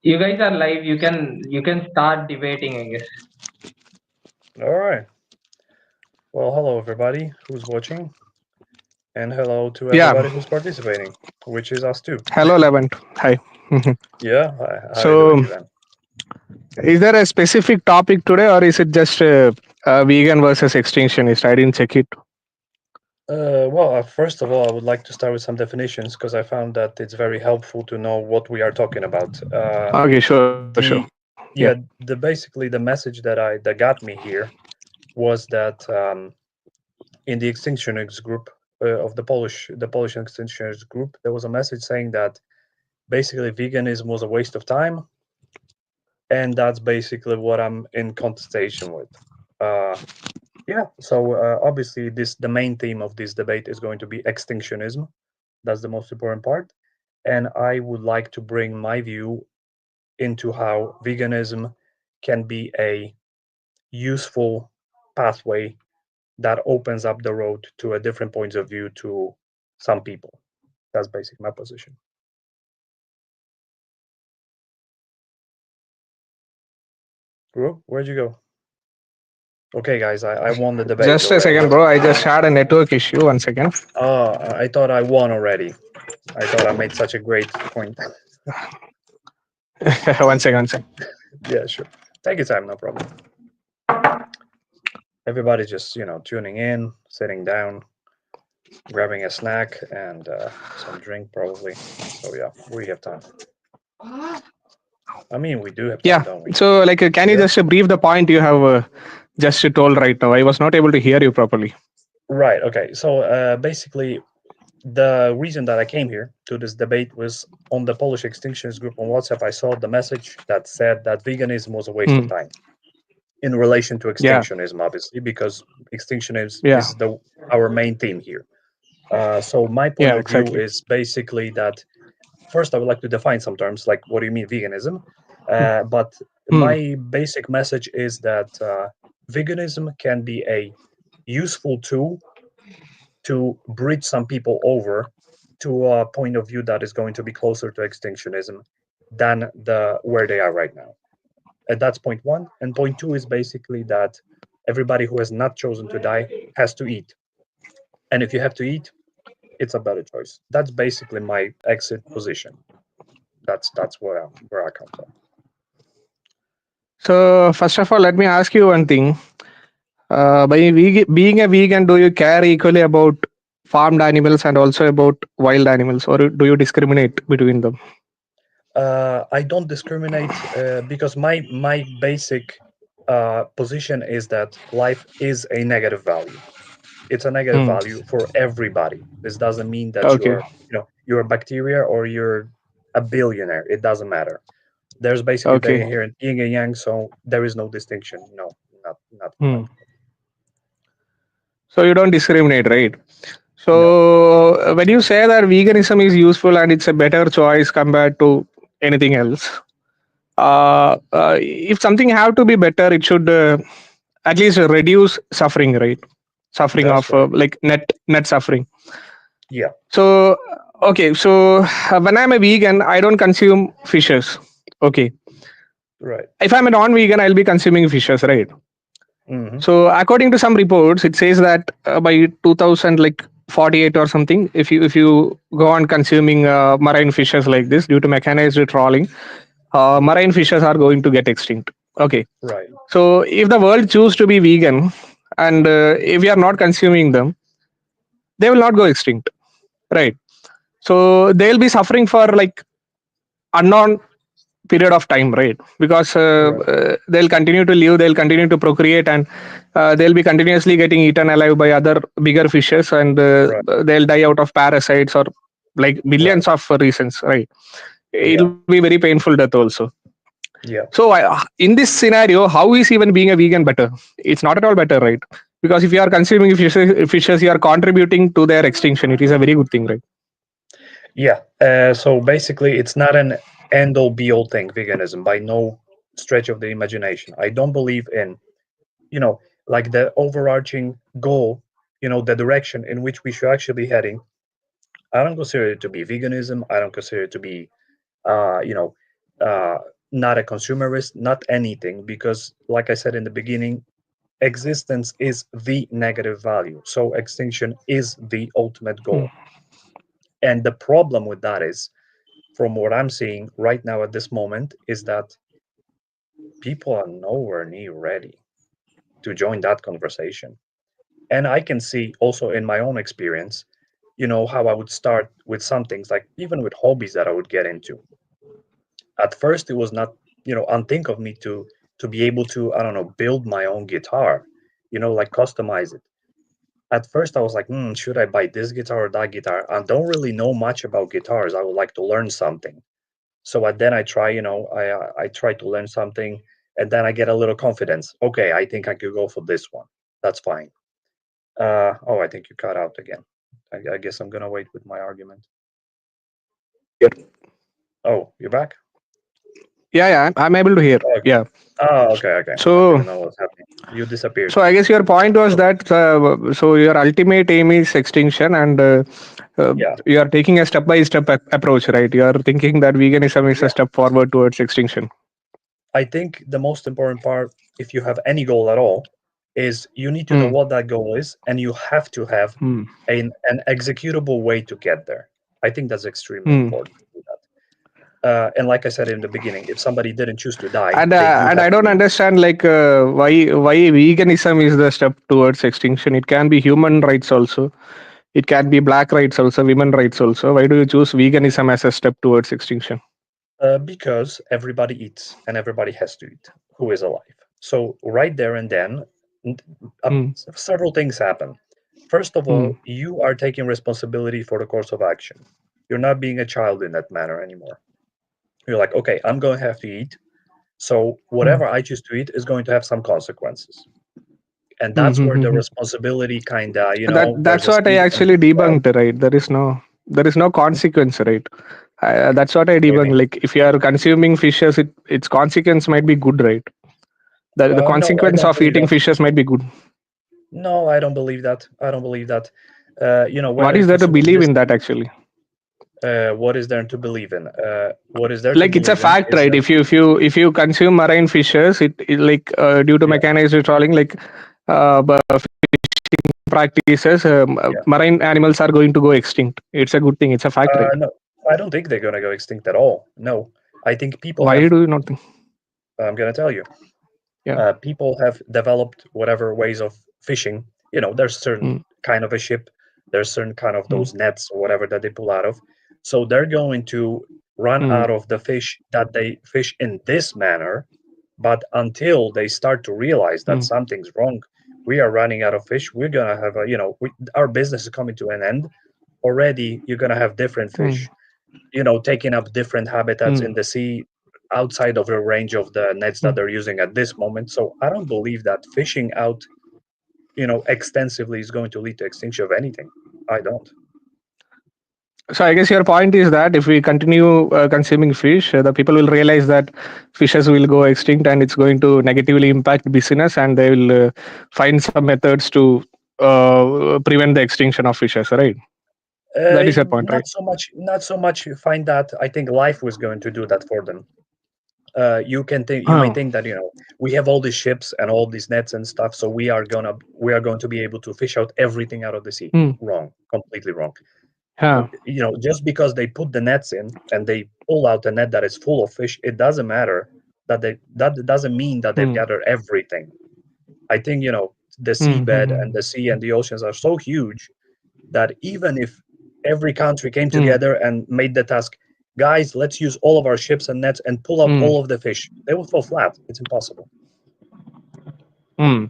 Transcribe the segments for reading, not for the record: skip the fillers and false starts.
You guys are live. You can start debating, I guess. All right. Well, hello everybody who's watching, and hello to Yeah. everybody who's participating, which is us too. Hello, Levent. Hi. Yeah. How are you doing, So, Ivan? is there a specific topic today, or is it just vegan versus extinctionist? I didn't check it. Well, first of all, I would like to start with some definitions because I found that it's very helpful to know what we are talking about. Okay, sure. The Yeah. yeah, the basically the message that got me here was that in the Extinctionist group of the Polish Extinctionist group, there was a message saying that basically veganism was a waste of time, and that's basically what I'm in contestation with. Uh, yeah, so obviously, the main theme of this debate is going to be extinctionism. That's the most important part, and I would like to bring my view into how veganism can be a useful pathway that opens up the road to a different points of view to some people. That's basically my position. Bro, where'd you go? Okay, guys, I won the debate Just a already. second, bro. I just had a network issue. 1 second. Oh, I thought I won already. I thought I made such a great point. 1 second. 1 second. Yeah, sure. Take your time, no problem. Everybody just, tuning in, sitting down, grabbing a snack and some drink probably. So yeah, we have time. I mean, we do have time, Yeah. don't we? So, like, can you Yeah. just brief the point you have just told right now? I was not able to hear you properly. Right. Okay. So basically, the reason that I came here to this debate was on the Polish Extinctionist group on WhatsApp. I saw the message that said that veganism was a waste of Hmm. time in relation to Yeah. extinctionism, obviously, because extinctionism Yeah. is our main theme here. So my point Yeah. of view Exactly. is basically that first I would like to define some terms like what do you mean veganism, but Hmm. my basic message is that veganism can be a useful tool to bridge some people over to a point of view that is going to be closer to extinctionism than the where they are right now. And that's point one. And point two is basically that everybody who has not chosen to die has to eat. And if you have to eat, it's a better choice. That's basically my exit position. That's where I come from. So, first of all, let me ask you one thing. By being a vegan, do you care equally about farmed animals and also about wild animals, or do you discriminate between them? I don't discriminate because my basic position is that life is a negative value. It's a negative Hmm. value for everybody. This doesn't mean that Okay. you're a bacteria or you're a billionaire. It doesn't matter. There's basically the Okay. inherent yin and yang, so there is no distinction. No, not for my Hmm. part. So you don't discriminate, right? No. So when you say that veganism is useful and it's a better choice compared to anything else, if something have to be better, it should at least reduce suffering, right? Suffering That's of right. like net suffering. Yeah. So okay, so when I'm a vegan, I don't consume fishes. Okay, Right. if I'm a non-vegan, I'll be consuming fishes, right? Hmm. So according to some reports, it says that by 2000, like 48 or something, if you go on consuming marine fishes like this due to mechanized trawling, marine fishes are going to get extinct. Okay, Right. so if the world choose to be vegan and if we are not consuming them, they will not go extinct, right? So they'll be suffering for like unknown period of time, right? Because Right. they'll continue to live, they'll continue to procreate, and they'll be continuously getting eaten alive by other bigger fishes, and Right. they'll die out of parasites or like Right. millions of reasons, right? Yeah. It'll be very painful death also. Yeah. So in this scenario, how is even being a vegan better? It's not at all better, right? Because if you are consuming fishes, you are contributing to their extinction. It is a very good thing, right? Yeah. So basically, it's not an end all be all thing, veganism, by no stretch of the imagination. I don't believe in, like the overarching goal, the direction in which we should actually be heading. I don't consider it to be veganism. I don't consider it to be, uh, you know, not a consumerist, not anything, because like I said in the beginning, existence is the negative value. So extinction is the ultimate goal. And the problem with that is, from what I'm seeing right now at this moment, is that people are nowhere near ready to join that conversation. And I can see also in my own experience, how I would start with some things, like even with hobbies that I would get into. At first, it was not, unthink of me to be able to, I don't know, build my own guitar, like customize it. At first, I was like, should I buy this guitar or that guitar? I don't really know much about guitars. I would like to learn something. So then I try, I try to learn something, and then I get a little confidence. Okay, I think I could go for this one. That's fine. Oh, I think you cut out again. I guess I'm gonna wait with my argument. Oh, you're back? Yeah, I'm able to hear. Okay. Yeah. Oh, okay. I So didn't know what's happening. You disappeared. so I guess your point was So, that so your ultimate aim is extinction, and yeah, you are taking a step by step approach, right? You are thinking that veganism is a yeah. step forward towards extinction. I think the most important part, if you have any goal at all, is you need to know Hmm. what that goal is, and you have to have Hmm. an executable way to get there. I think that's extremely Hmm. important to do that. And like I said in the beginning, if somebody didn't choose to die, And they do and have I to don't leave. understand like why veganism is the step towards extinction. It can be human rights also. It can be black rights also, women rights also. Why do you choose veganism as a step towards extinction? Because everybody eats and everybody has to eat who is alive. So right there and then, n- Hmm. several things happen. First of Hmm. all, you are taking responsibility for the course of action. You're not being a child in that manner anymore. You're like, okay, I'm going to have to eat. So Hmm. whatever I choose to eat is going to have some consequences. And Hmm. that's Hmm. where Hmm, the hmm. responsibility kind of, there's That's a what I seed and actually sprout. debunked, right? There is no consequence, right? That's what I What do you debunked. mean? Like if you are consuming fishes, its consequence might be good, right? The No, I consequence don't of believe eating that. fishes might be good. No, I don't believe that. I don't believe that. What Whether is it there was to believe this, in that actually? what is there to believe in? What is there to Like it's a believe in fact, is right? that, If you consume marine fishes, it like due to yeah, mechanized trawling, like fishing practices, yeah. marine animals are going to go extinct. It's a good thing. It's a fact, right? No, I don't think they're gonna go extinct at all. No, I think people Why have. do you not think? I'm gonna tell you. Yeah. People have developed whatever ways of fishing. There's certain Mm, kind of a ship, there's certain kind of mm, those nets or whatever that they pull out of. So they're going to run mm, out of the fish that they fish in this manner. But until they start to realize that mm, something's wrong, we are running out of fish. We're gonna have our business is coming to an end. Already, you're gonna have different mm, fish, taking up different habitats mm. in the sea outside of the range of the nets that Mm. they're using at this moment. So I don't believe that fishing out, extensively is going to lead to extinction of anything. I don't. So I guess your point is that if we continue consuming fish, the people will realize that fishes will go extinct, and it's going to negatively impact business, and they will find some methods to prevent the extinction of fishes. Right? That is your point, right? Not so much. You find that I think life was going to do that for them. You may Oh. think that we have all these ships and all these nets and stuff, so we are going to be able to fish out everything out of the sea. Hmm. Wrong, completely wrong. Yeah. Just because they put the nets in and they pull out a net that is full of fish, it doesn't matter that doesn't mean that they've Hmm. gathered everything. I think the Hmm. Hmm. seabed and the sea and the oceans are so huge that even if every country came Hmm. together and made the task, guys, let's use all of our ships and nets and pull out Hmm. all of the fish, they will fall flat. It's impossible. Hmm.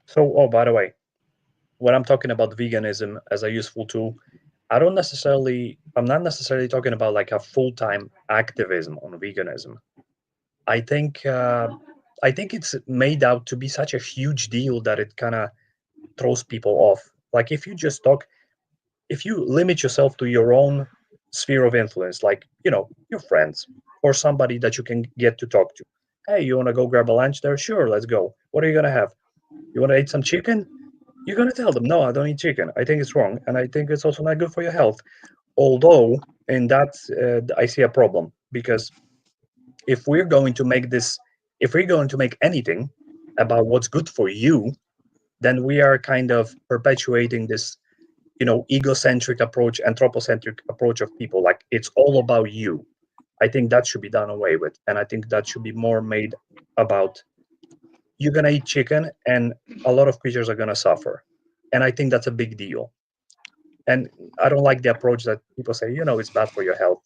So, oh, by the way, when I'm talking about veganism as a useful tool, I'm not necessarily talking about like a full-time activism on veganism. I think it's made out to be such a huge deal that it kind of throws people off. Like if you limit yourself to your own sphere of influence, like your friends or somebody that you can get to talk to. Hey, you want to go grab a lunch there? Sure, let's go. What are you gonna have? You want to eat some chicken? you're going to tell them, no, I don't eat chicken. I think it's wrong. And I think it's also not good for your health. Although, in that, I see a problem, because if we're going to make this, if we're going to make anything about what's good for you, then we are kind of perpetuating this, egocentric approach, anthropocentric approach of people. Like, it's all about you. I think that should be done away with. And I think that should be more made about, you're going to eat chicken and a lot of creatures are going to suffer. And I think that's a big deal. And I don't like the approach that people say, it's bad for your health.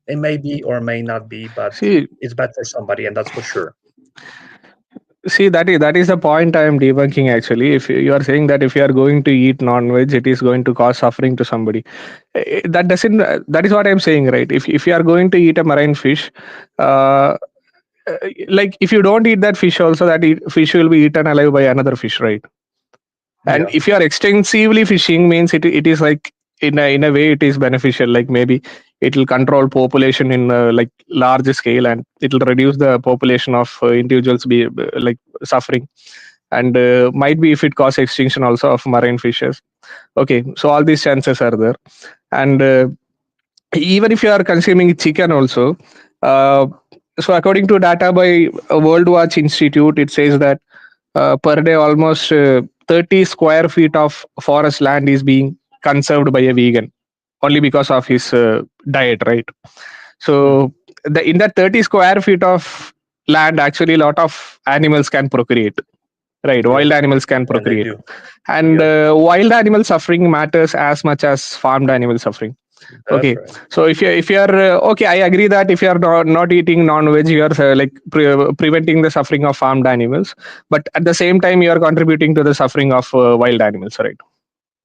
It may be or may not be, but See, it's bad for somebody, and that's for sure. see, that is the point I am debunking actually. If you are saying that if you are going to eat non-veg, it is going to cause suffering to somebody. That doesn't. That is what I am saying, right? If you are going to eat a marine fish, uh, like if you don't eat that fish, also fish will be eaten alive by another fish, right? And Yeah, if you are extensively fishing, means it is like in a way it is beneficial. Like maybe it will control population in like large scale, and it will reduce the population of individuals be like suffering. And might be if it cause extinction also of marine fishes. Okay, so all these chances are there. And even if you are consuming chicken also, uh, so according to data by World Watch Institute, it says that per day almost 30 square feet of forest land is being conserved by a vegan only because of his diet, right? hmm, So in that 30 square feet of land, actually a lot of animals can procreate, right? Wild yes, animals can and they procreate. do. And Yep, wild animal suffering matters as much as farmed animal suffering. that's Okay, right. so if you are okay, I agree that if you are not eating non-veg, you are like preventing the suffering of farmed animals, but at the same time you are contributing to the suffering of wild animals, right?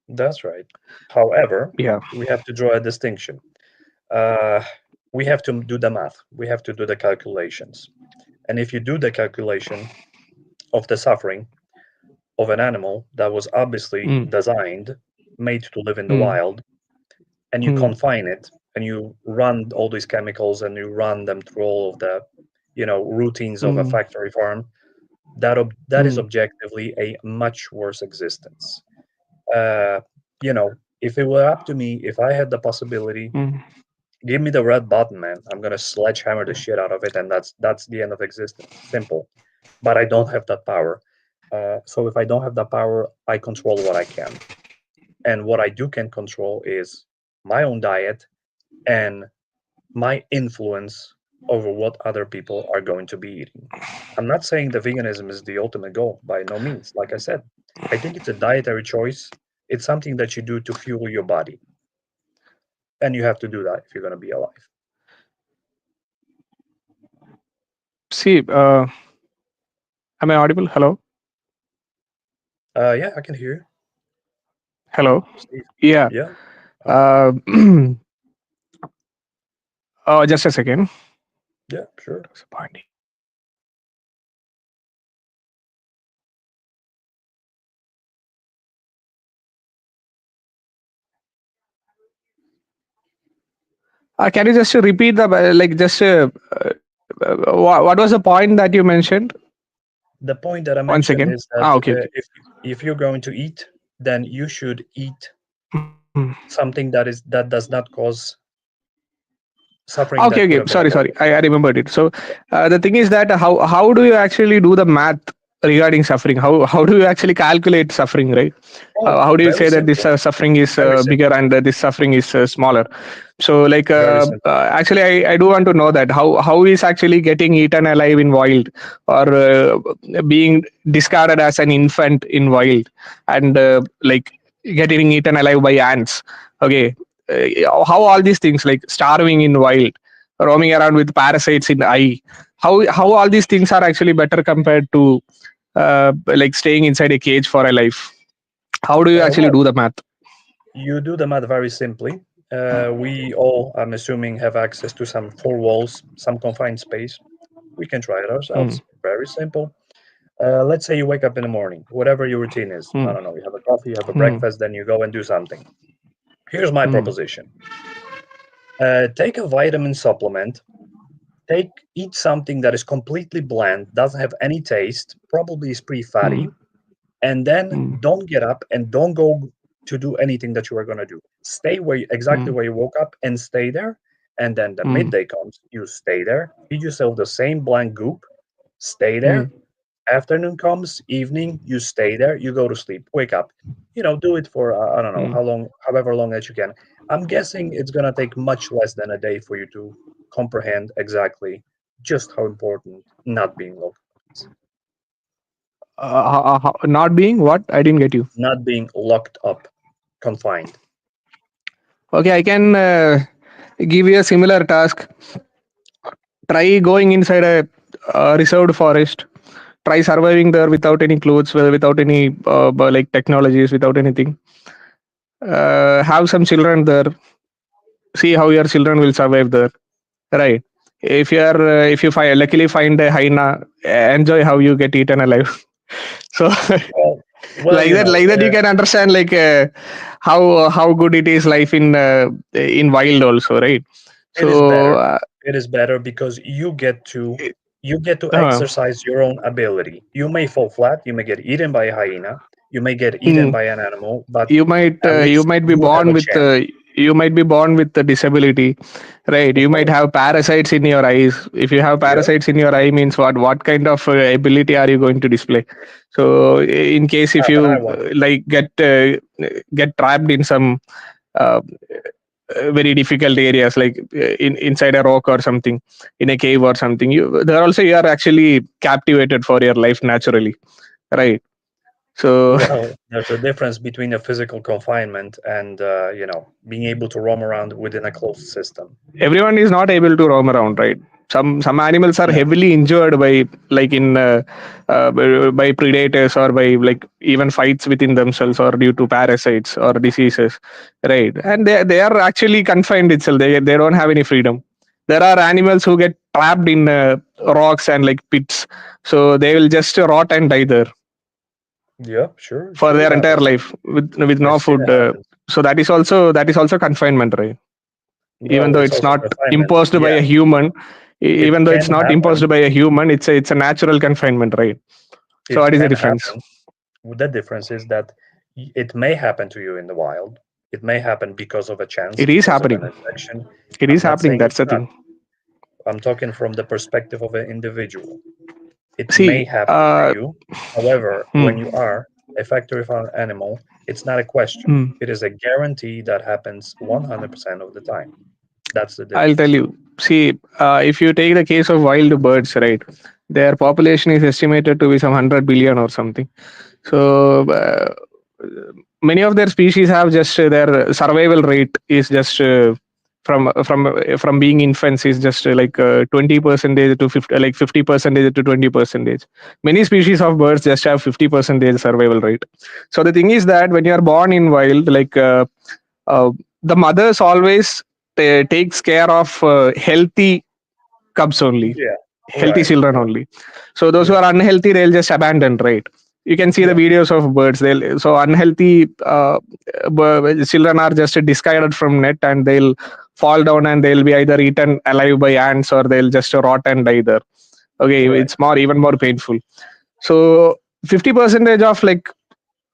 That's right. However, Yeah. we have to draw a distinction. Uh, we have to do the math. We have to do the calculations. And if you do the calculation of the suffering of an animal that was obviously Mm, designed, made to live in the mm, wild, and you mm, confine it, and you run all these chemicals, and you run them through all of the, routines of a mm, factory farm, that is mm, objectively a much worse existence. Uh, if it were up to me, if I had the possibility, mm. give me the red button, man. I'm gonna sledgehammer the shit out of it, and that's the end of existence. Simple. But I don't have that power. So if I don't have that power, I control what I can, and what I do can control is my own diet and my influence over what other people are going to be eating. I'm not saying the veganism is the ultimate goal, by no means. Like I said, I think it's a dietary choice. It's something that you do to fuel your body, and you have to do that if you're going to be alive. See, am I audible? Hello, Yeah, I can hear you, hello. Steve. Yeah. Yeah. uh, just a second. Yeah, sure. Disappointing. Can you just repeat the like just what was the point that you mentioned? The point that I Once mentioned again. is that Okay, okay. if you're going to eat, then you should eat Hmm. something that does not cause suffering Okay, that could okay. have been Sorry, sorry. avoided. I remembered it. So the thing is that how do you actually do the math regarding suffering? How do you actually calculate suffering, right? Oh, How do you very say that this simple. suffering is Very bigger simple. and this suffering is smaller? So like Very simple. actually I do want to know that how is actually getting eaten alive in wild, or being discarded as an infant in wild, and like getting eaten alive by ants. Okay, how all these things like starving in wild, roaming around with parasites in eye, how all these things are actually better compared to like staying inside a cage for a life? How do you actually Well, do the math? you do the math very simply. We all, I'm assuming, have access to some four walls, some confined space. We can try it Hmm, ourselves. Very simple. Let's say you wake up in the morning, whatever your routine is. I hmm, don't know, you have a coffee, you have a hmm, breakfast, then you go and do something. Here's my hmm, proposition. Take a vitamin supplement, eat something that is completely bland, doesn't have any taste, probably is pretty hmm, fatty, and then Mm. don't get up and don't go to do anything that you are going to do. Stay exactly Mm. where you woke up and stay there. And then the Mm. midday comes, you stay there, feed yourself the same blank goop, stay there. Mm. Afternoon comes, evening, you stay there, you go to sleep, wake up. Do it for I don't know Mm. how long, however long that you can. I'm guessing it's going to take much less than a day for you to comprehend exactly just how important not being locked is. Not being what? I didn't get you. Not being locked up, confined. Okay, I can give you a similar task. Try going inside a reserved forest. Try surviving there without any clothes, without any like technologies, without anything. Have some children there. See how your children will survive there. Right. If you luckily find a hyena, enjoy how you get eaten alive. So Well, well, like that you can understand like how good it is life in wild also, right? it is So better. It is better because you get to uh, exercise your own ability. You may fall flat, you may get eaten by a hyena, you may get eaten mm, by an animal, but you at you least might be you have born a with chance. the disability, right? Of You might course. have parasites in your eyes. If you have Yeah, parasites in your eye, means what kind of ability are you going to display? So in case if half an eye you one. like get trapped in some uh, very difficult areas like inside a rock or something, in a cave or something, you are actually captivated for your life naturally, right? So Well, there's a difference between a physical confinement and being able to roam around within a closed system. everyone is not able to roam around, right? Some animals are No. heavily injured by like in by predators, or by like even fights within themselves, or due to parasites or diseases, right? And they are actually confined itself. They don't have any freedom. There are animals who get trapped in rocks and like pits, so they will just rot and die there Yeah, sure, for sure, it their entire happens. life with no I've seen food. it happens. So that is also confinement, right? Even Well, though it's it's also not confinement. imposed by Yeah, a human, it even though can it's not imposed happen. by a human, it's a natural confinement, right? So It what is the can difference? happen. The difference is that it may happen to you in the wild. It may happen because of a chance, It is because of an happening. infection. It I'm is not happening. saying That's it's the not. thing. I'm talking from the perspective of an individual. It may See, happen to you. However, when you hmm, are a factory farm animal, it's not a question. hmm, It is a guarantee that happens 100% of the time. That's the I'll tell difference. you. See, if you take the case of wild birds, right? Their population is estimated to be some 100 billion or something. So many of their species have just their survival rate is just from being infants is just like 20% to 50, like 50% to 20%. Many species of birds just have 50% survival rate. So the thing is that when you are born in wild, like uh, the mothers always takes care of healthy cubs only, Yeah. healthy Right. children Right. only. So those who Yeah. are unhealthy, they'll just abandon, right? You can see the Yeah. videos of birds. They'll so unhealthy children are just discarded from net, and they'll fall down and they'll be either eaten alive by ants, or they'll just rot and die there. Okay, Right. it's even more painful. So 50 percentage of like,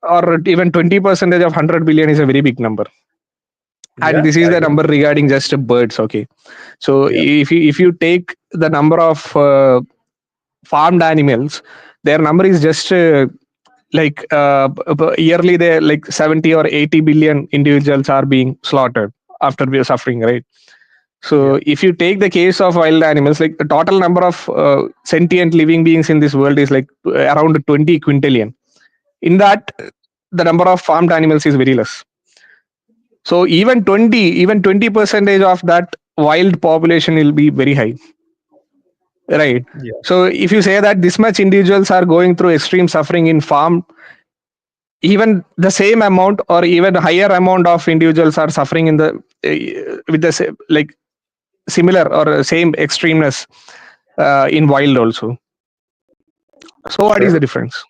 or even 20 percentage of 100 billion is a very big number, and Yeah. this is I the agree. number regarding just birds. Okay, so Yeah. if you take the number of farmed animals, their number is just like yearly they like 70 or 80 billion individuals are being slaughtered after we are suffering, right? Yeah. So if you take the case of wild animals, like the total number of sentient living beings in this world is like around 20 quintillion. In that, the number of farmed animals is very less. So even 20 percentage of that wild population will be very high, right? Yeah. So if you say that this much individuals are going through extreme suffering in farm, even the same amount or even higher amount of individuals are suffering in the with the like similar or same extremeness in wild also. So what is the Sure. difference?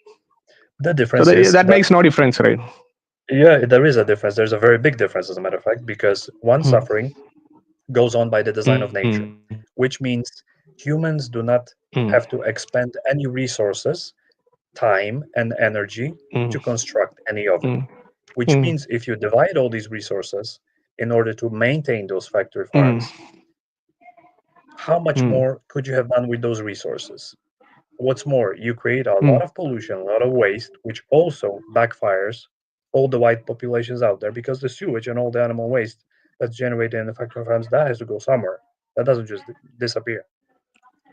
The So difference is that that, makes no difference, right? yeah, there is a difference. There's a very big difference, as a matter of fact, because one Hmm. suffering goes on by the design of Hmm. nature, which means humans do not Hmm. have to expend any resources, time and energy to construct any of it. Which means if you divide all these resources in order to maintain those factory farms, how much more could you have done with those resources? What's more, you create a lot of pollution, a lot of waste, which also backfires all the white populations out there, because the sewage and all the animal waste that's generated in the factory farms, that has to go somewhere. That doesn't just disappear.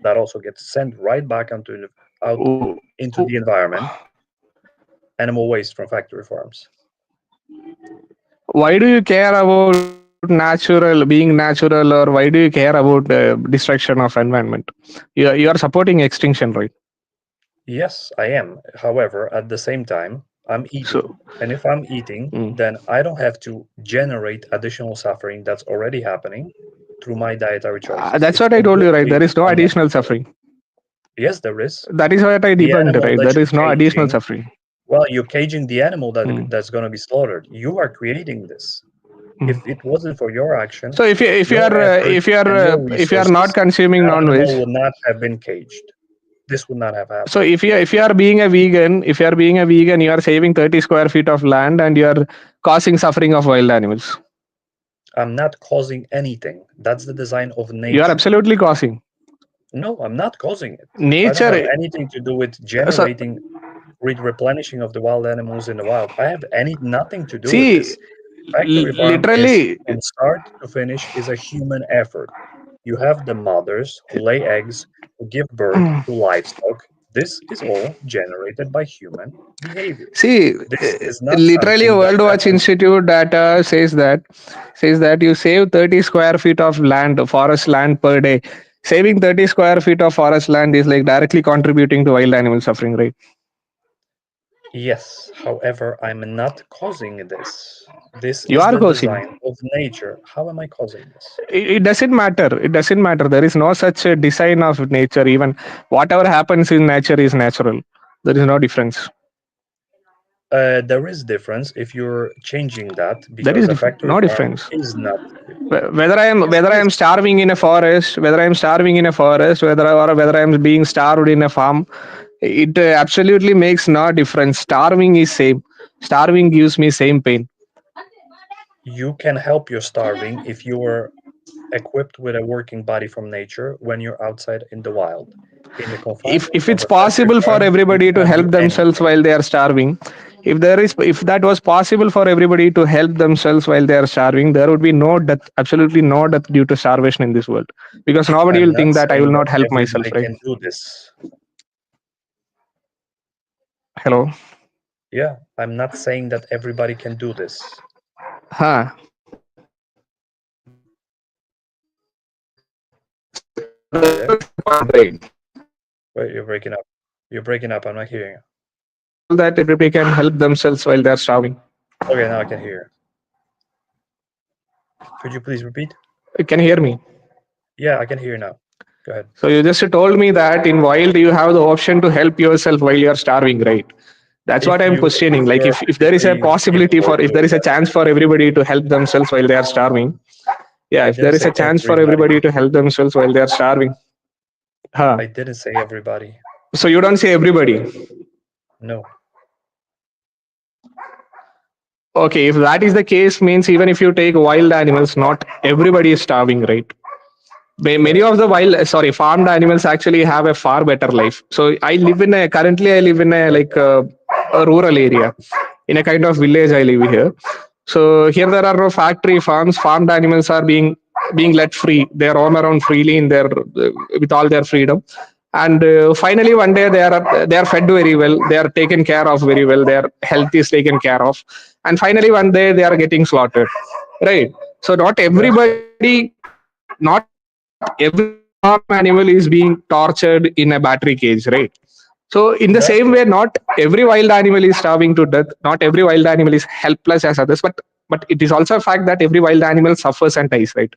That also gets sent right back out into the environment. Animal waste from factory farms. Why do you care about being natural, or why do you care about destruction of environment? You are supporting extinction, right? Yes, I am. However, at the same time, I'm eating. And if I'm eating, then I don't have to generate additional suffering that's already happening through my dietary choices. That's what I told you, right? There is no additional suffering. Yes, there is. That is what I debunked, right? There is no additional suffering. Well, you're caging the animal that's going to be slaughtered. You are creating this. If it wasn't for your action, so if you are not consuming non-veg, animal would not have been caged. This would not have happened. So if you are being a vegan, you are saving 30 square feet of land and you are causing suffering of wild animals. I'm not causing anything. That's the design of nature. You are absolutely causing. No, I'm not causing it. Nature I don't have anything to do with generating, replenishing of the wild animals in the wild. I have nothing to do with this. Factory farm literally, from start to finish is a human effort. You have the mothers who lay eggs, who give birth to livestock. This is all generated by human behavior. See, this is not literally, World Watch Institute data says that you save 30 square feet of land, forest land per day. Saving 30 square feet of forest land is like directly contributing to wild animal suffering, right? Yes, however, I'm not causing this. This You is are the causing. design of nature. How am I causing this? It doesn't matter. It doesn't matter. There is no such a design of nature. Even whatever happens in nature is natural. There is no difference. There is difference if you're changing that, There because is a factory no farm difference. is not. Whether I am starving in a forest, whether I am being starved in a farm, it absolutely makes no difference. Starving is same. Starving gives me same pain. You can help your starving if you are equipped with a working body from nature when you're outside in the wild. In the confinement If of it's a factory possible for farm, you everybody to cannot do help themselves anything. while they are starving, if that was possible for everybody to help themselves while they are starving, there would be no death, absolutely no death due to starvation in this world, because nobody I'm will not think that I will saying not that help myself, everybody right? can do this. Hello. Yeah, I'm not saying that everybody can do this. Huh. Okay. Wait, you're breaking up. You're breaking up. I'm not hearing you. That everybody can help themselves while they are starving. Okay, now I can hear you. Could you please repeat? Can you hear me? Yeah, I can hear you now. Go ahead. So you just told me that in wild you have the option to help yourself while you are starving, right? That's what I'm questioning. Like if there is a possibility if there is a chance for everybody to help themselves while they are starving. Yeah, if there is a chance for everybody to help themselves while they are starving. Huh. I didn't say everybody. So you don't say everybody. No. Okay, if that is the case, means even if you take wild animals, not everybody is starving, right? Many of the farmed animals actually have a far better life. So currently I live in a rural area, in a kind of village I live here. So here there are no factory farms. Farmed animals are being let free. They roam around freely in their with all their freedom. And finally one day they are fed very well. They are taken care of very well. Their health is taken care of. And finally one day they are getting slaughtered. Right. So not every farm animal is being tortured in a battery cage, right? So in the same way, not every wild animal is starving to death. Not every wild animal is helpless as others, but it is also a fact that every wild animal suffers and dies, right?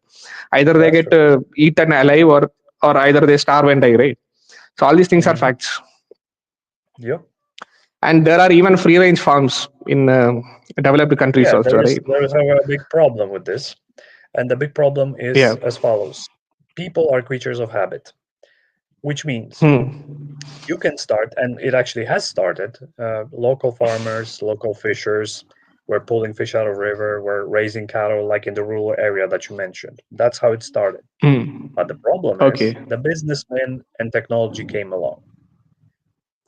Either they get eaten alive or either they starve and die, right? So all these things are facts. Yep. And there are even free range farms in developed countries also, right? There is a big problem with this. And the big problem is as follows. People are creatures of habit. which means Hmm. you can start, and it actually has started. Local farmers, local fishers were pulling fish out of river, were raising cattle, like in the rural area that you mentioned. That's how it started. Hmm. But the problem is Okay. the businessmen and technology came along.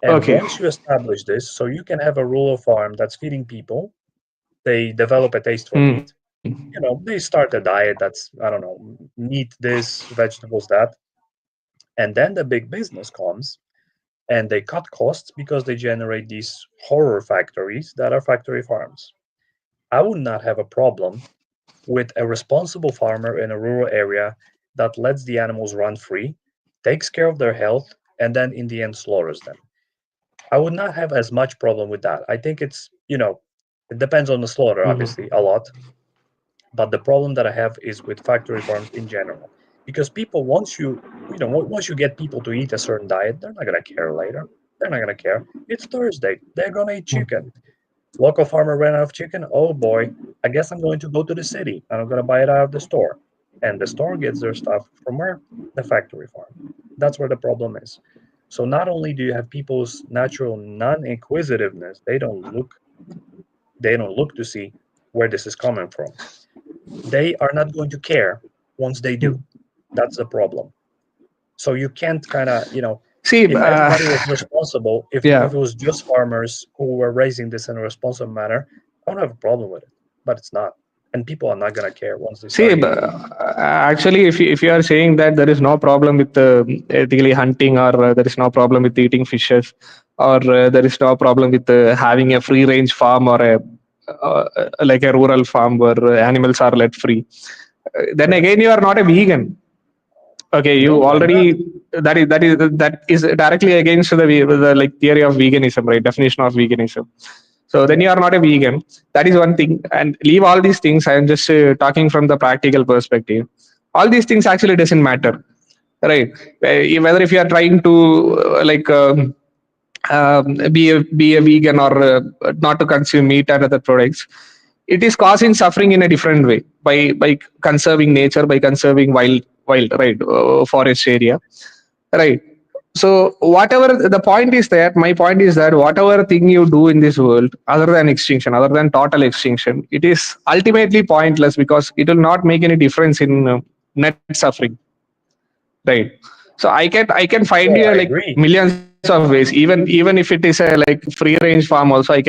And Okay. once you establish this, so you can have a rural farm that's feeding people, they develop a taste for Hmm. meat. They start a diet that's, I don't know, meat this, vegetables that. And then the big business comes and they cut costs because they generate these horror factories that are factory farms. I would not have a problem with a responsible farmer in a rural area that lets the animals run free, takes care of their health, and then in the end slaughters them. I would not have as much problem with that. I think it depends on the slaughter, obviously, Hmm. a lot. But the problem that I have is with factory farms in general, because people once you get people to eat a certain diet, they're not gonna care later. They're not gonna care. It's Thursday. They're gonna eat chicken. Local farmer ran out of chicken. Oh boy, I guess I'm going to go to the city and I'm going to buy it out of the store. And the store gets their stuff from where? The factory farm. That's where the problem is. So not only do you have people's natural non-inquisitiveness, they don't look to see where this is coming from. They are not going to care once they do. That's the problem. So you can't kind of, See, if everybody was responsible, if yeah. it was just farmers who were raising this in a responsible manner, I don't have a problem with it. But it's not, and people are not gonna care once they See, start eating meat. actually, if you are saying that there is no problem with ethically hunting, or there is no problem with eating fishes, or there is no problem with having a free range farm, or a like a rural farm where animals are let free, then Right? again you are not a vegan. Okay, you No, I'm already, not. that is directly against the like theory of veganism, right? Definition of veganism. So then Yeah. you are not a vegan. That is one thing. And leave all these things. I am just talking from the practical perspective. All these things actually doesn't matter, right? Whether if you are trying to be a vegan, or not to consume meat and other products, it is causing suffering in a different way by conserving nature, by conserving wild, right, forest area, right. So whatever the point is, that my point is that whatever thing you do in this world, other than extinction, other than total extinction, it is ultimately pointless, because it will not make any difference in net suffering, right. So I can find Well, you I like agree. millions of ways, even if it is a like free range farm also, I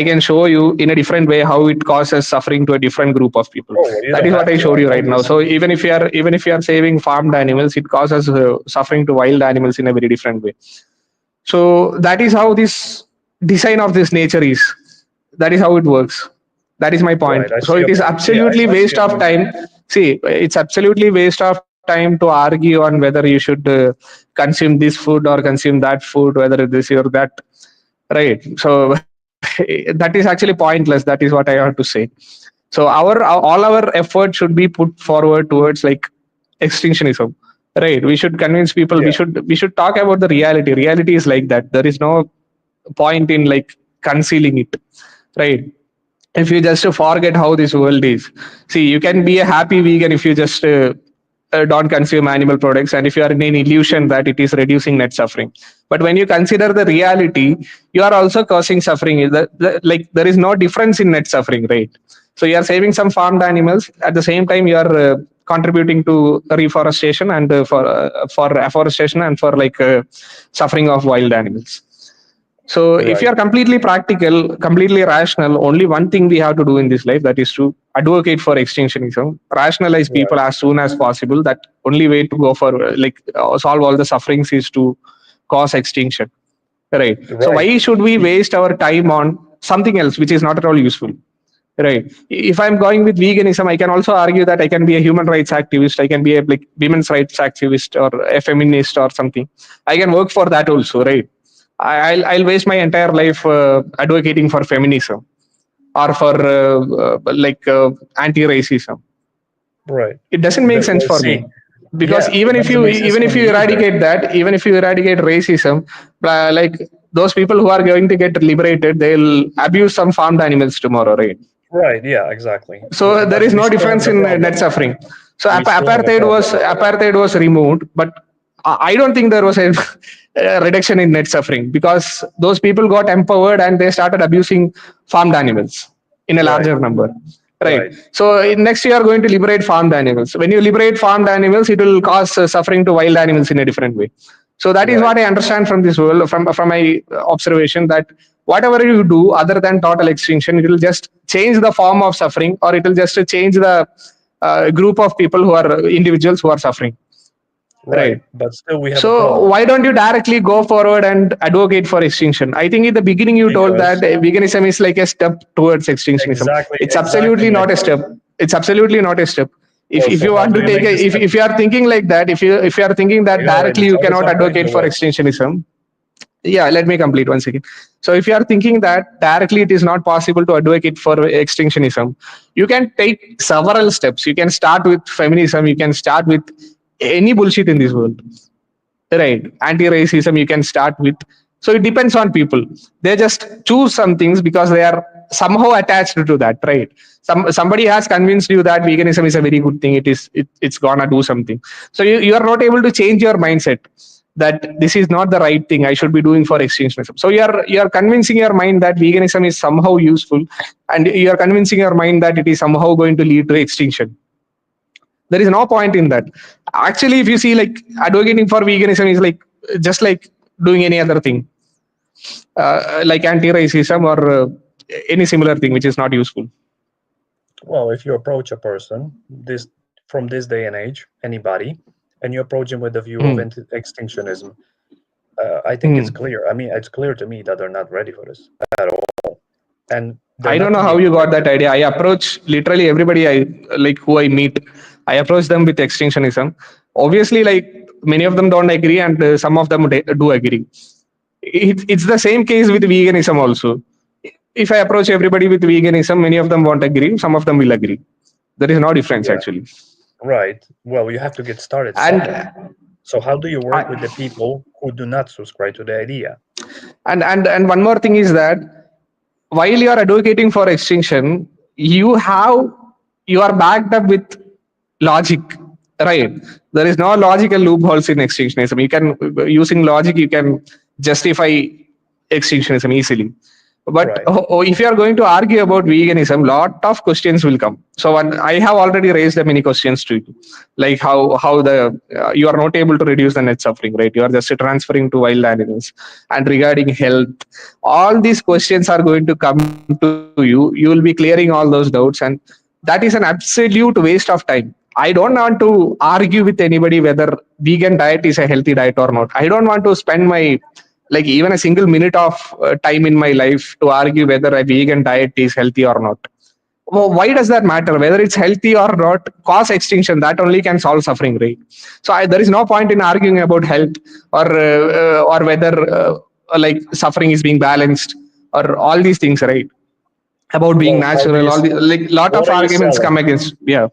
can show you in a different way how it causes suffering to a different group of people. Oh, well, you That is don't what have I to. showed I you know right now. this. So even if you are saving farmed animals, it causes suffering to wild animals in a very different way. So that is how this design of this nature is. That is how it works. That is my point. Right. I So see it your is point. Yeah, absolutely I see waste your of point. time. See, it's absolutely waste of time to argue on whether you should consume this food or consume that food, whether this or that. Right. So that is actually pointless. That is what I have to say. So all our effort should be put forward towards like extinctionism, right. We should convince people, we Yeah. should we should talk about the reality is like that. There is no point in like concealing it, right. If you just forget how this world is, see, you can be a happy vegan if you just don't consume animal products, and if you are in an illusion that it is reducing net suffering. But when you consider the reality, you are also causing suffering. Like there is no difference in net suffering, right. So you are saving some farmed animals, at the same time you are contributing to reforestation, and for afforestation, and for like suffering of wild animals. So if you Right. are completely practical, completely rational, only one thing we have to do in this life, that is to advocate for extinctionism, rationalize Right. people as soon as possible. That only way to go for solve all the sufferings is to cause extinction, right. So Right. why should we waste our time on something else which is not at all useful, right. If I'm going with veganism, I can also argue that I can be a human rights activist, I can be a like women's rights activist, or a feminist or something. I can work for that also, right. I'll waste my entire life advocating for feminism, or for anti-racism. Right. It doesn't make sense Well, for see, me, because yeah, it doesn't make sense even for if me you either. eradicate that, even if you eradicate racism, like those people who are going to get liberated, they'll abuse some farmed animals tomorrow, right. Right. Yeah, exactly. So there But is we no still have difference the in problem. net suffering. So We still have a apartheid was problem. removed, but I don't think there was a, a reduction in net suffering because those people got empowered and they started abusing farmed animals in a Right. larger number. Right. Right. So next you are going to liberate farmed animals. When you liberate farmed animals, it will cause suffering to wild animals in a different way. So that is Right. what I understand from this world, from my observation, that whatever you do other than total extinction, it will just change the form of suffering, or it will just change the group of people who are individuals who are suffering. Right. Right. But still, we have a So problem why don't you directly go forward and advocate for extinction? I think in the beginning you told that because veganism is like a step towards extinctionism. It's exactly absolutely my not a point. step. It's absolutely not a step. Well, If so you how want do to you take make a, the step? if you are thinking like that, if you are thinking Are that you not ready directly to you tell me cannot something? advocate Go for ahead. extinctionism. Yeah, let me complete one second. So if you are thinking that directly it is not possible to advocate for extinctionism, you can take several steps. You can start with feminism. You can start with any bullshit in this world. Right. Anti-racism you can start with. So it depends on people. They just choose some things because they are somehow attached to that, right? Somebody has convinced you that veganism is a very good thing. It's gonna do something. So you are not able to change your mindset that this is not the right thing I should be doing for extinctionism. So you are convincing your mind that veganism is somehow useful, and you are convincing your mind that it is somehow going to lead to extinction. There is no point in that. Actually, if you see, like, advocating for veganism is like just like doing any other thing, like anti-racism or any similar thing which is not useful. Well, if you approach a person this from this day and age, anybody, and you approach him with the view of Hmm. extinctionism, I think it's Hmm. clear. I mean, it's clear to me that they're not ready for this at all, and they're I don't not know to be how you got that expected. idea. I approach literally everybody who I meet. I approach them with extinctionism. Obviously, like, many of them don't agree, and some of them do agree. It's the same case with veganism also. If I approach everybody with veganism, many of them won't agree. Some of them will agree. There is no difference Yeah, actually. right. Well, you have to get started somewhere. And So how do you work with the I, people who do not subscribe to the idea? and one more thing is that while you are advocating for extinction, you are backed up with logic, right? There is no logical loopholes in extinctionism. You can, using logic, you can justify extinctionism easily. But Right. if you are going to argue about veganism, lot of questions will come. So I have already raised many questions to you, like how the you are not able to reduce the net suffering, right? You are just transferring to wild animals, and regarding health, all these questions are going to come to you. You will be clearing all those doubts, and that is an absolute waste of time. I don't want to argue with anybody whether vegan diet is a healthy diet or not. I don't want to spend my, like, even a single minute of time in my life to argue whether a vegan diet is healthy or not. Well, why does that matter? Whether it's healthy or not, cause extinction, that only can solve suffering, right? So there is no point in arguing about health, or whether like suffering is being balanced, or all these things, right? About being Well, how do natural, you? all the, like, lot What of are you arguments come selling? against. Yeah.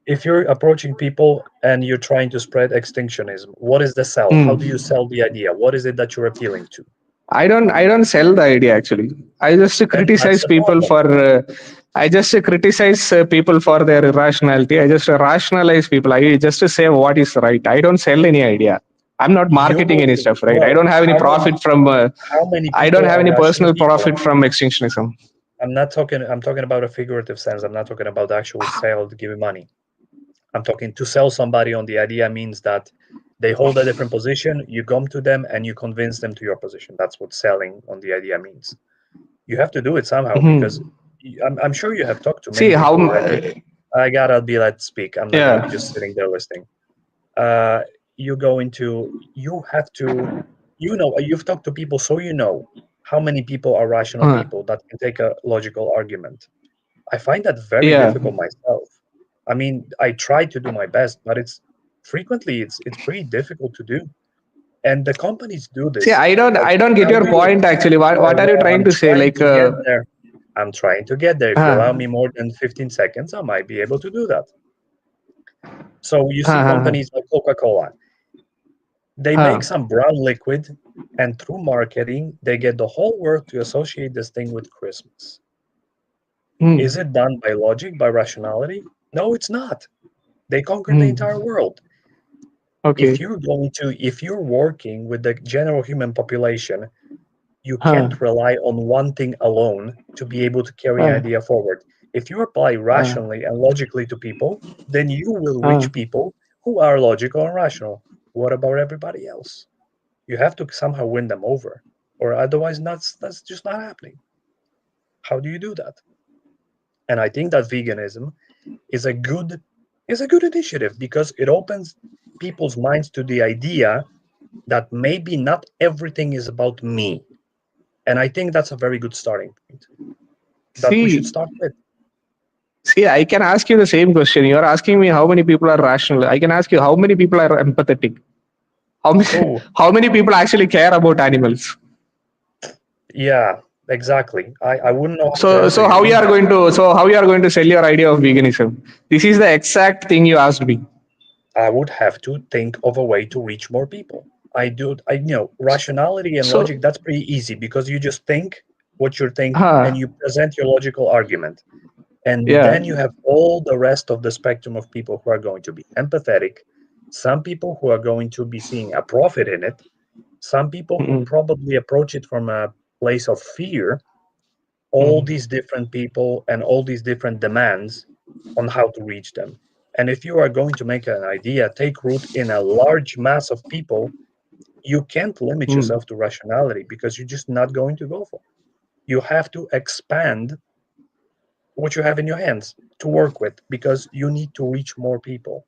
If you're approaching people and you're trying to spread extinctionism, what is the sell? How do you Hmm. sell the idea? What is it that you're appealing to? I don't sell the idea actually. I just And that's criticize the people problem. for I just criticize people for their irrationality. I just rationalize people. I just say what is right. I don't sell any idea. I'm not marketing You any stuff, right? I well, don't have any profit from how many I don't people have are any rational personal people? profit from extinctionism. I'm talking about a figurative sense. I'm not talking about the actual sale to give you money. I'm talking to sell somebody on the idea means that they hold a different position, you come to them and you convince them to your position. That's what selling on the idea means. You have to do it somehow because Mhm. I'm sure you have talked to See many how people already. I gotta be let speak. I'm not gonna be yeah. just sitting there listening. Uh, you go into, you have to, you've talked to people, so you know how many people are rational Uh, people that can take a logical argument. I find that very yeah. difficult myself. I mean, I try to do my best, but it's pretty difficult to do. And the companies do See, this. I don't get How your do you? point actually. What are you Well, trying I'm to say? trying Like to get there. I'm trying to get there. If you uh, allow me more than 15 seconds, I might be able to do that. So you see uh, companies like Coca-Cola, they make uh, some brown liquid, and through marketing, they get the whole world to associate this thing with Christmas. Is hmm, it done by logic, by rationality? No, it's not. They conquered the entire hmm. world. Okay. If you're working with the general human population, you Huh. can't rely on one thing alone to be able to carry an idea forward. If you apply rationally and logically to people, then you will reach people who are logical and rational. What about everybody else? You have to somehow win them over, or otherwise that's just not happening. How do you do that? And I think that veganism is a good initiative because it opens people's minds to the idea that maybe not everything is about me. And I think that's a very good starting point that we should See, start with. see, I can ask you the same question. You are asking me how many people are rational. I can ask you how many people are empathetic. How many, Oh, how many people actually care about animals? yeah, exactly. I wouldn't know how to So, answer so you how you on are that. going to, so how you are going to sell your idea of veganism? This is the exact thing you asked me. I would have to think of a way to reach more people. I know rationality and So, logic, that's pretty easy because you just think what you're thinking and huh, you present your logical argument. And yeah. then you have all the rest of the spectrum of people who are going to be empathetic, some people who are going to be seeing a profit in it, some people who Mm, probably approach it from a place of fear, all mm, these different people and all these different demands on how to reach them. And if you are going to make an idea take root in a large mass of people, you can't limit mm. yourself to rationality because you're just not going to go for it. You have to expand what you have in your hands to work with because you need to reach more people.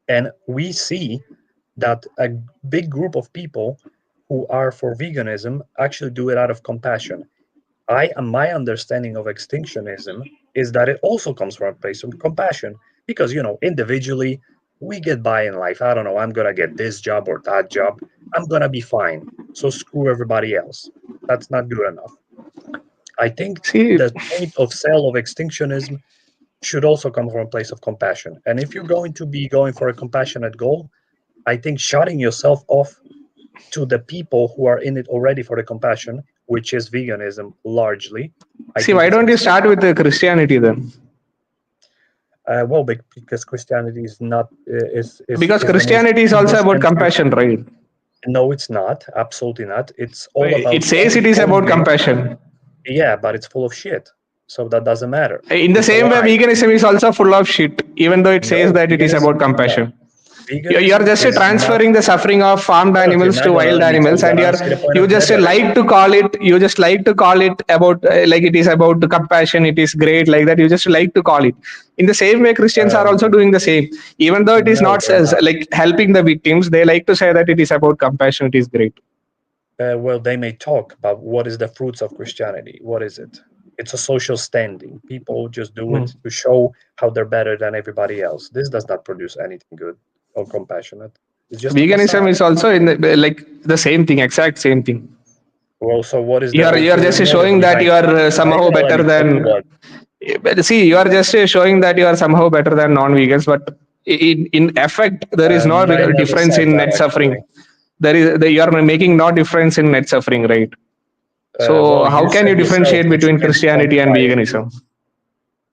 And we see that a big group of people who are for veganism actually do it out of compassion. My understanding of extinctionism is that it also comes from a place of compassion because individually we get by in life. I don't know, I'm gonna get this job or that job, I'm gonna be fine, so screw everybody else. That's not good enough. I think See, the point of sale of extinctionism should also come from a place of compassion. And if you're going to be going for a compassionate goal, I think shutting yourself off to the people who are in it already for the compassion, which is veganism largely, I see, think why it's a don't you mistake. start with the Christianity then? Well, because Christianity is not Because is the most Christianity is also about egocentric. compassion, right? No, it's not. Absolutely not. It's all It about says it is about only. compassion. Yeah, but it's full of shit. So that doesn't matter. In the It's a same way, lie. veganism is also full of shit, even though it says No, that it is veganism. about No, compassion. You are veganism just is not. transferring the suffering of farmed Well, if you're animals to not gonna wild let me talk, animals, and then I'll say the point you of just rhetoric. like to call it. You just like to call it about like it is about the compassion. It is great like that. You just like to call it. In the same way, Christians are also Um, doing the same. Even though it is no, not they're says not. like helping the victims, they like to say that it is about compassion. It is great. Well, they may talk about what is the fruits of Christianity. What is it? It's a social standing. People just do Hmm. it to show how they're better than everybody else. This does not produce anything good or compassionate. It's just a Veganism facade. is also in the, like the same thing, exact same thing. Well, so what is the You are ulterior just motive showing that behind you it? are Are you somehow gonna let better me talk or than. what? But see, you are just showing that you are somehow better than non-vegans, but in effect, there is no I never difference said in that net actually. suffering. You are making no difference in net suffering, right? So Well, how you can you said yourself differentiate that you between can't Christianity and quantify it. veganism?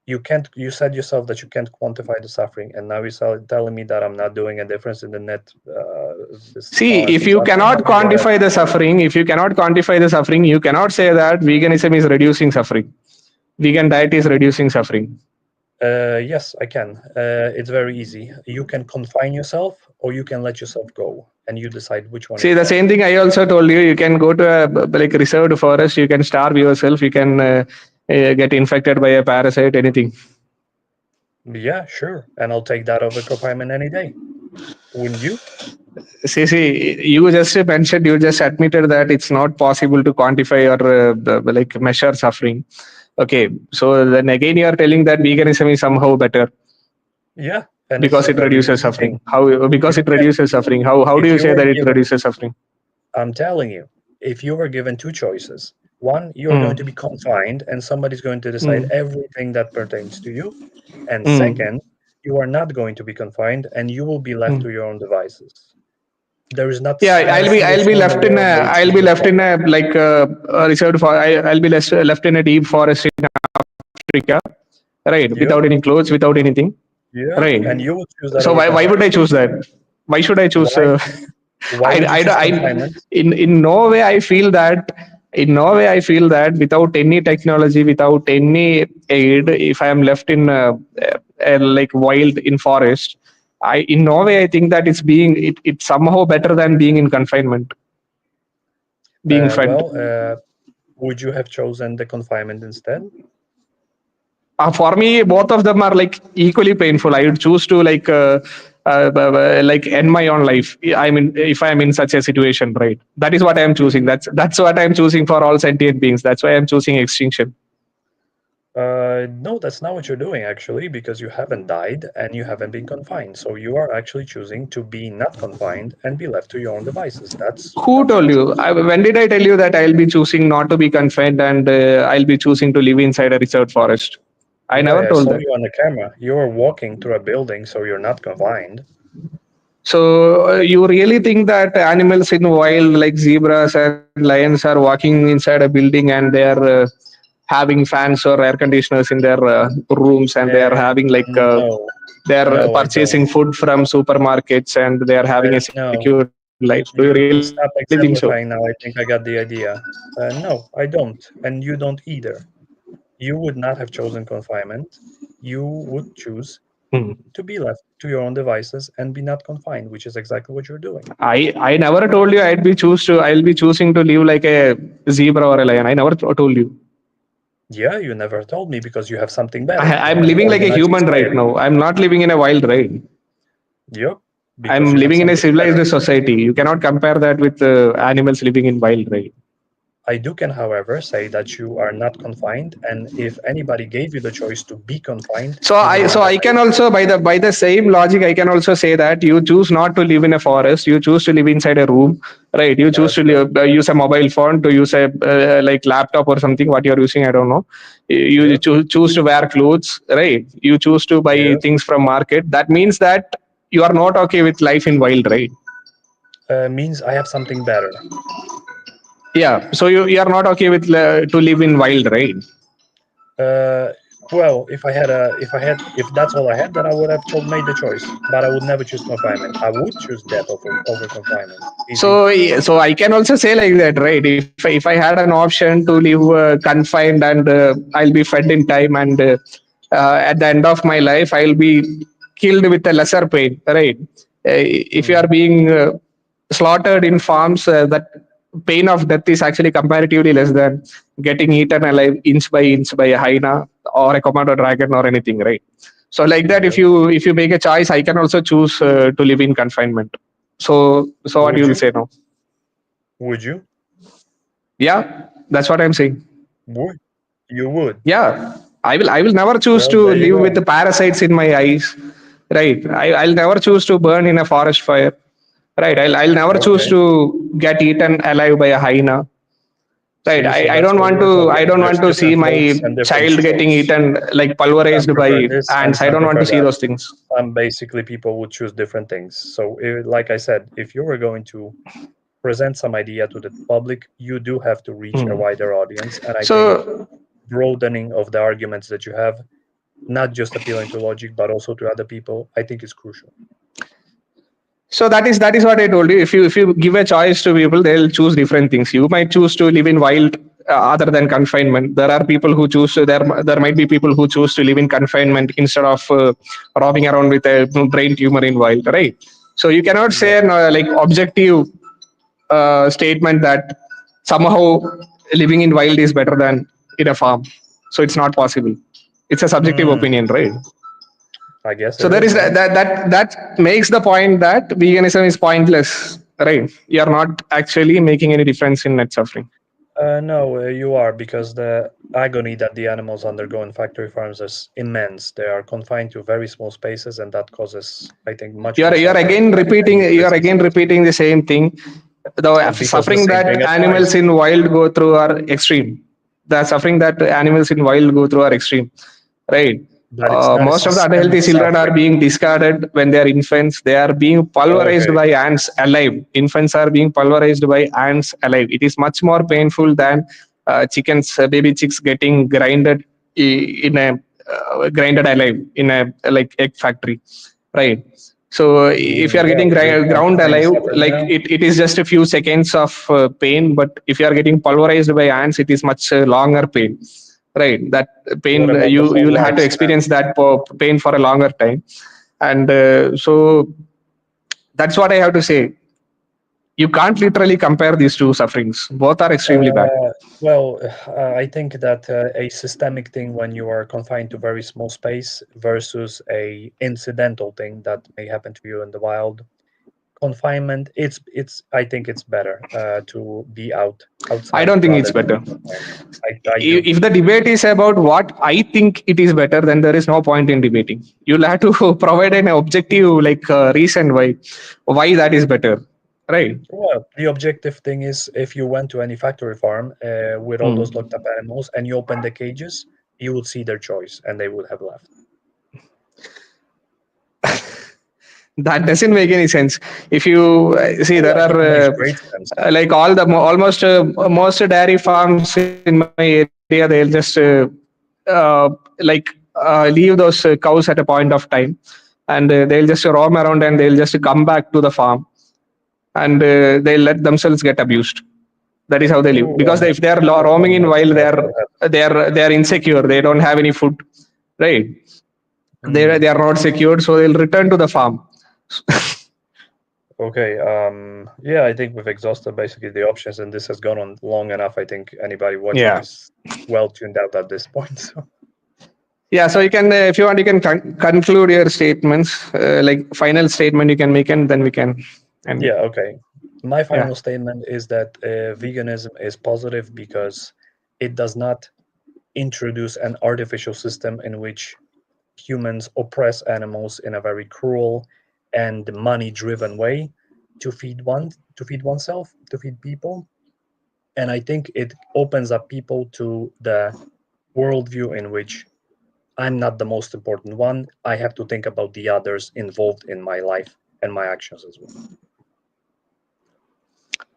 You can't. You said yourself that you can't quantify the suffering, and now you're telling me that I'm not doing a difference in the net, this See, if honestly you suffering. How cannot do you do that? quantify the suffering, you cannot say that veganism is reducing suffering. Vegan diet is reducing suffering. Yes, I can. It's very easy. You can confine yourself, or you can let yourself go, and you decide which one See, you the want. same thing I also told you. You can go to a like reserved forest. You can starve yourself. You can get infected by a parasite. Anything. Yeah, sure, and I'll take that over confinement any day. Wouldn't you? See, you just mentioned, you just admitted that it's not possible to quantify or like measure suffering. Okay, so then again, you are telling that veganism is somehow better Yeah, and it's because a it very reduces easy thing. suffering. How? Because You it can, reduces suffering. How do if you you say were that it given reduces suffering? I'm telling you, if you were given two choices, one, you're going Mm, to be confined and somebody's going to decide mm, everything that pertains to you. And mm, second, you are not going to be confined and you will be left mm. to your own devices. There is Yeah, not a single I'll be soul in the left in world a waiting I'll for be this left in problem. a like reserved for I'll be left in a deep forest in Africa, right? Yeah, Without any clothes, without anything, yeah. right? And you will choose that So over why would I compassion. choose that? Why should I choose? Why? Why would you choose confinement? In no way I feel that. In no way I feel that without any technology, without any aid, if I am left in like wild in forest, I in no way I think that it's somehow better than being in confinement, being fed. Well, would you have chosen the confinement instead? For me, both of them are like equally painful. I would choose to like end my own life. I mean, if I am in such a situation, right? That is what I am choosing. That's what I am choosing for all sentient beings. That's why I am choosing extinction. No, that's not what you're doing actually, because you haven't died and you haven't been confined. So you are actually choosing to be not confined and be left to your own devices. Who That's told what's you? When did I tell you that I'll be choosing not to be confined and I'll be choosing to live inside a reserved forest? I never Yeah, I told saw that. you on the camera. You were walking through a building, so you're not confined. So you really think that animals in wild like zebras and lions are walking inside a building and they are having fans or air conditioners in their rooms and they are having like No, they are no, I don't. purchasing food from supermarkets and they are having a secure No, life? Do you really think so? stop exemplifying now. I think I got the idea. No, I don't, and you don't either. You would not have chosen confinement. You would choose Hmm. to be left to your own devices and be not confined, which is exactly what you're doing. I never told you I'll be choosing to live like a zebra or a lion. I never told you. Yeah, you never told me because you have something better. You I'm have living like a organized human right society. now. I'm not living in a wild, right? Yep, because I'm you have living in a something better. civilized society. You cannot compare that with animals living in wild, right? I do can, however, say that you are not confined, and if anybody gave you the choice to be confined, you would So not have I can chosen. also by the same logic I can also say that you choose not to live in a forest. You choose to live inside a room, right? You That choose is to correct. use a mobile phone, to use a like laptop or something. What you're using, I don't know. You Yeah, choose to wear clothes, right? You choose to buy yeah. things from market. That means that you are not okay with life in wild, right? Means I have something better. Yeah. So you are not okay with to live in wild, right? Uh, well, if that's all I had, then I would have made the choice. But I would never choose confinement. I would choose death over confinement. Easy. So I can also say like that, right? If I had an option to live confined and I'll be fed in time and at the end of my life I'll be killed with a lesser pain, right? If you are Hmm. being slaughtered in farms, that pain of death is actually comparatively less than getting eaten alive inch by inch by a hyena or a commando dragon or anything, right? So like that, Yep. if you make a choice, I can also choose to live in confinement. So what Would you will you? say now? Would you? Yeah, that's what I'm saying. Would you would? Yeah, I will never choose Well, to there you live with go. the parasites in my eyes, right? I'll never choose to burn in a forest fire, right? I'll never choose Okay. to get eaten alive by a hyena, right? See, so I that's don't what want we're to talking. There's see different my votes and different child getting strokes. eaten like Some pulverized by prefer this and ants. I some don't want prefer to see that. those things. Basically, people would choose different things. So, like I said, if you were going to present some idea to the public, you do have to reach a Hmm. wider audience. And I think So broadening of the arguments that you have, not just appealing to logic, but also to other people, I think is crucial. So that is what I told you. If you give a choice to people, they'll choose different things. You might choose to live in wild other than confinement. There are people who choose there might be people who choose to live in confinement instead of roaming around with a brain tumor in wild, right? So you cannot say Yeah. an like objective statement that somehow living in wild is better than in a farm. So it's not possible. It's a subjective Hmm. opinion, right? I guess So it there is, is yeah. that makes the point that veganism is pointless, right? You are not actually making any difference in net suffering. No, you are, because the agony that the animals undergo in factory farms is immense. They are confined to very small spaces, and that causes, I think, much more suffering than any You are prison again space. repeating the same thing. The Because the suffering same that thing animals applies. in wild go through are extreme. The suffering that animals in wild go through are extreme, right? But it's not a Most of the systemic unhealthy children are suffering. being discarded when they are infants. They are being pulverized Okay, by ants alive. Infants are being pulverized by ants alive. It is much more painful than baby chicks getting grinded in a grinded alive in a like egg factory, right? So if you are Well, getting you can't ground find alive, suffering like now. it is just a few seconds of pain. But if you are getting pulverized by ants, it is much longer pain, right? That What pain about the whole you'll have to lifespan? experience that pain for a longer time. And so that's what I have to say. You can't literally compare these two sufferings. Both are extremely bad. Well, I think that a systemic thing when you are confined to very small space versus a incidental thing that may happen to you in the wild, confinement, it's I think it's better to be I outside don't think it's rather than better. confined. I do. If the debate is about what I think it is better, then there is no point in debating. You'll have to provide an objective like reason why that is better, right? Well, the objective thing is if you went to any factory farm with all Hmm. those locked up animals and you open the cages, you would see their choice and they would have left. That doesn't make any sense. If you see, Oh, there I think are it makes great sense. like all the almost most dairy farms in my area, they'll just leave those cows at a point of time, and they'll just roam around and they'll just come back to the farm, and they'll let themselves get abused. That is how they live, Oh, because if they are roaming in not wild, sure if that they are insecure. They don't have any food, right? happened. They are not secured, so they'll return to the farm. Okay. Yeah, I think we've exhausted basically the options, and this has gone on long enough. I think anybody watching Yeah. is well tuned out at this point. So. Yeah, so you can, if you want, you can conclude your statements, like final statement you can make, and then we can end Yeah. it. Okay. My Yeah. final statement is that veganism is positive because it does not introduce an artificial system in which humans oppress animals in a very cruel and money-driven way to feed oneself, to feed people. And I think it opens up people to the worldview in which I'm not the most important one. I have to think about the others involved in my life and my actions as well.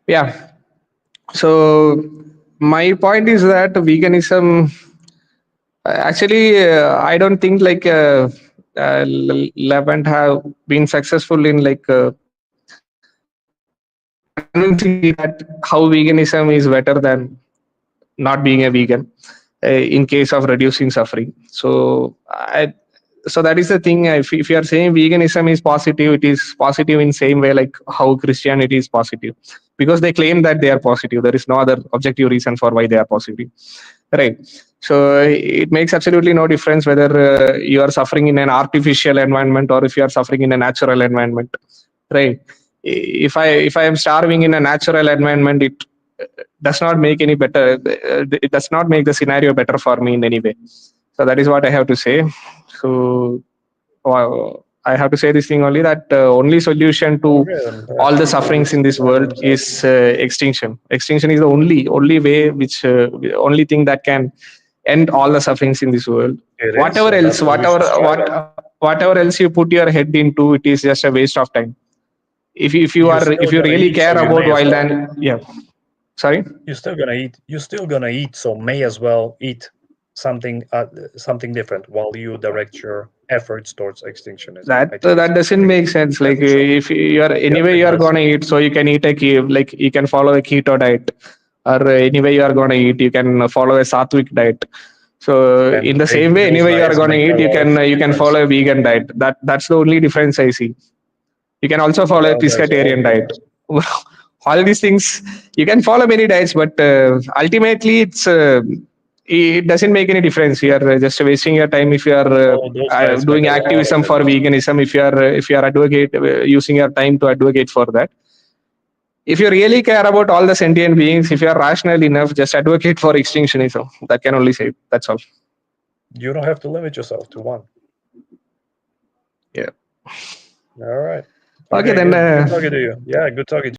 Yeah. So my point is that veganism, actually, I don't think like Levant have been successful in like convincing me that how veganism is better than not being a vegan in case of reducing suffering. So that is the thing. If you are saying veganism is positive, it is positive in same way like how Christianity is positive, because they claim that they are positive. There is no other objective reason for why they are positive, right? So it makes absolutely no difference whether you are suffering in an artificial environment or if you are suffering in a natural environment, right? If I am starving in a natural environment, it does not make any better. It does not make the scenario better for me in any way. So that is what I have to say. So I have to say this thing only, that only solution to Okay, then all perhaps the people sufferings just in this decide world themselves. is extinction. Extinction is the only way, which only thing that can end all the sufferings in this world. It is, Whatever and else, that's what we should strive at. whatever else you put your head into, it is just a waste of time. You're still If you gonna really eat, so care you about may as wild, well. and yeah, sorry. You're still gonna eat. You're still gonna eat, so may as well eat something different while you direct your efforts towards extinctionism. I think That doesn't make it's sense. Like beneficial. if you are Yes, anyway it you are does. gonna eat, so you can eat like you can follow a keto diet, or anyway you are gonna eat, you can follow a sattvic diet. So And in the same way, those anyway you are diets gonna make a eat, lot of you can difference. follow a vegan diet. That's the only difference I see. You can also follow a Well, there's a whole pescatarian diet. difference. All these things, you can follow many diets, but ultimately it doesn't make any difference. You are just wasting your time if you are Well, those diets make doing a lot of activism for difference. veganism. If you are using your time to advocate for that. If you really care about all the sentient beings, if you are rational enough, just advocate for extinctionism. That can only save. That's all. You don't have to limit yourself to one. Yeah. All right. Okay, Okay, then. good. Good talking to you. Yeah, good talking to you.